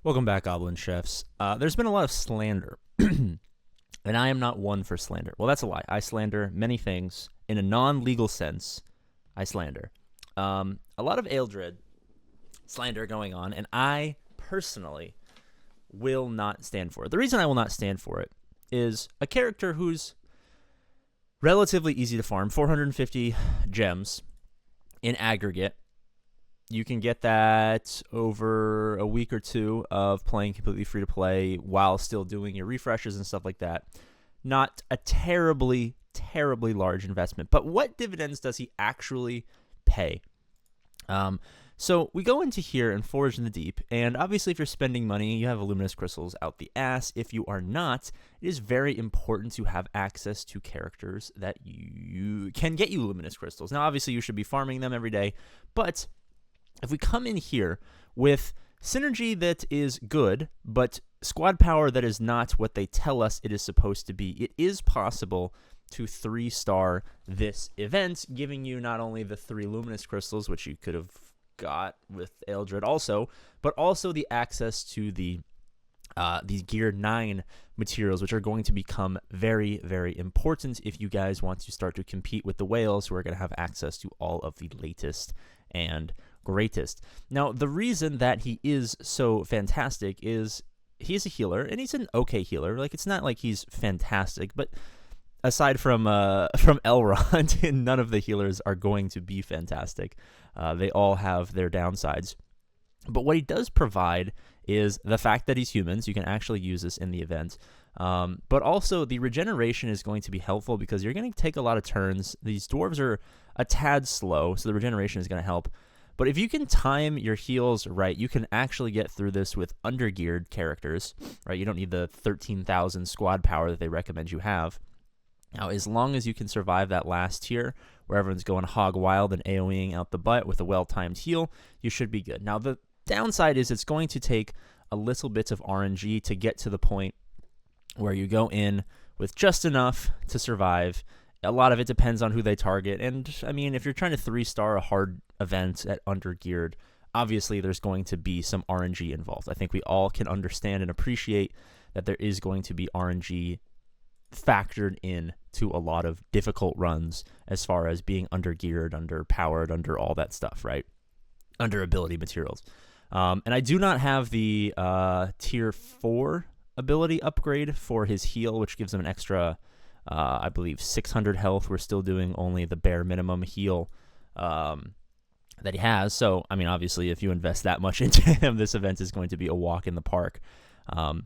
Welcome back, Goblin Chefs. There's been a lot of slander, and I am not one for slander. Well, that's a lie. I slander many things in a non-legal sense. I slander. A lot of Eldred slander going on, and I personally will not stand for it. The reason I will not stand for it is a character who's relatively easy to farm, 450 gems in aggregate. You can get that over a week or two of playing completely free to play while still doing your refreshes and stuff like that. Not a terribly large investment. But what dividends does he actually pay? So we go into here and Forge in the Deep, and obviously if you're spending money, you have luminous crystals out the ass. If you are not, it is very important to have access to characters that you can get you luminous crystals. Now, obviously you should be farming them every day, but if we come in here with synergy that is good, but squad power that is not what they tell us it is supposed to be, it is possible to 3-star this event, giving you not only the 3 luminous crystals, which you could have got with Eldred also, but also the access to the these Gear 9 materials, which are going to become very important if you guys want to start to compete with the whales, who are going to have access to all of the latest and greatest. Now, the reason that he is so fantastic is he's a healer, and he's an okay healer. Like, it's not like he's fantastic, but aside from Elrond, none of the healers are going to be fantastic. They all have their downsides. But what he does provide is the fact that he's human, so you can actually use this in the event. But also, the regeneration is going to be helpful because you're going to take a lot of turns. These dwarves are a tad slow, so the regeneration is going to help. But if you can time your heals right, you can actually get through this with undergeared characters, right? You don't need the 13,000 squad power that they recommend you have. Now, as long as you can survive that last tier, where everyone's going hog wild and AoEing out the butt with a well-timed heal, you should be good. Now, the downside is it's going to take a little bit of RNG to get to the point where you go in with just enough to survive. A lot of it depends on who they target, and I mean, if you're trying to 3-star a hard event at undergeared, obviously there's going to be some RNG involved. I think we all can understand and appreciate that there is going to be RNG factored in to a lot of difficult runs as far as being undergeared, underpowered, under all that stuff, right? Under ability materials. And I do not have the tier 4 ability upgrade for his heal, which gives him an extra I believe 600 health. We're still doing only the bare minimum heal that he has. So, I mean, obviously, if you invest that much into him, this event is going to be a walk in the park. But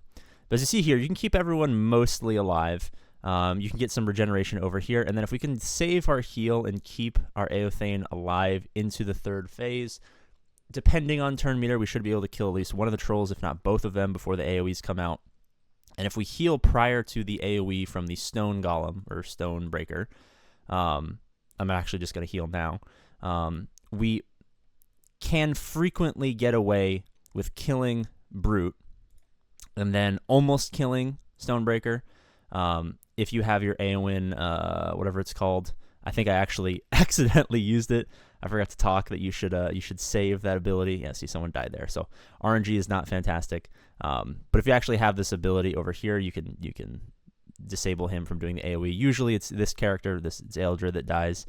as you see here, you can keep everyone mostly alive. You can get some regeneration over here. And then if we can save our heal and keep our Eothane alive into the 3rd phase, depending on turn meter, we should be able to kill at least one of the trolls, if not both of them, before the AoEs come out. And if we heal prior to the AoE from the Stone Golem or Stone Breaker, I'm actually just going to heal now. We can frequently get away with killing Brute and then almost killing Stonebreaker. If you have your Eowyn, whatever it's called, I think I actually accidentally used it. I forgot to talk that you should save that ability. Yeah, see, someone died there. So RNG is not fantastic. But if you actually have this ability over here, you can disable him from doing the AoE. Usually it's this character, it's Eldred, that dies.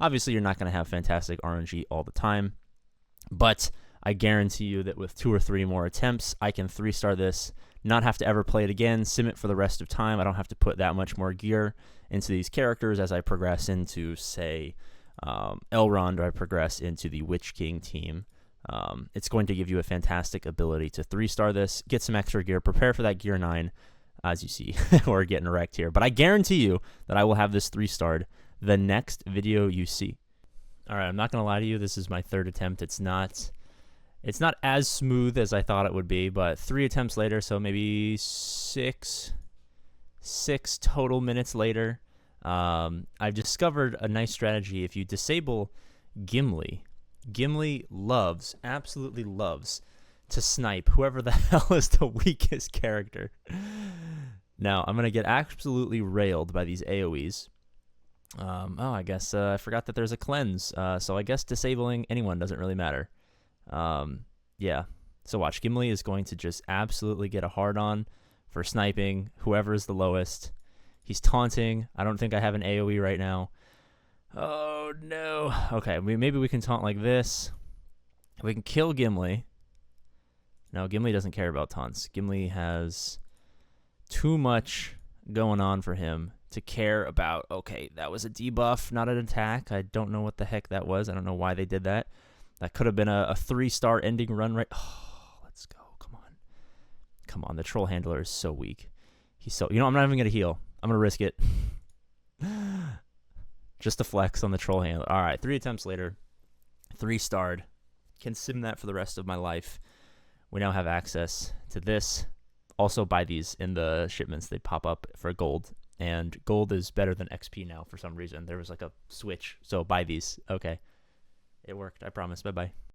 Obviously, you're not going to have fantastic RNG all the time, but I guarantee you that with 2 or 3 more attempts, I can 3-star this, not have to ever play it again, sim it for the rest of time. I don't have to put that much more gear into these characters as I progress into, say, Elrond, or I progress into the Witch King team. It's going to give you a fantastic ability to 3-star this, get some extra gear, prepare for that Gear 9, as you see, we're getting wrecked here. But I guarantee you that I will have this 3-starred the next video you see. All right, I'm not going to lie to you, this is my 3rd attempt. It's not as smooth as I thought it would be, but 3 attempts later, so maybe six total minutes later, I've discovered a nice strategy. If you disable Gimli absolutely loves to snipe whoever the hell is the weakest character. Now, I'm going to get absolutely railed by these AoEs. I guess I forgot that there's a cleanse, so I guess disabling anyone doesn't really matter. Yeah, So watch, Gimli is going to just absolutely get a hard-on for sniping whoever is the lowest. He's taunting. I don't think I have an AoE right now. Oh, no. Okay, maybe we can taunt like this. We can kill Gimli. No, Gimli doesn't care about taunts. Gimli has too much going on for him to care about, okay, that was a debuff, not an attack. I don't know what the heck that was. I don't know why they did that. That could have been a 3-star ending run, right? Oh, let's go. Come on. Come on. The troll handler is so weak. He's so... You know, I'm not even going to heal. I'm going to risk it. Just a flex on the troll handler. All right, 3 attempts later. 3-starred. Can sim that for the rest of my life. We now have access to this. Also buy these in the shipments. They pop up for gold. And gold is better than XP now for some reason. There was like a switch. So buy these. Okay. It worked. I promise. Bye-bye.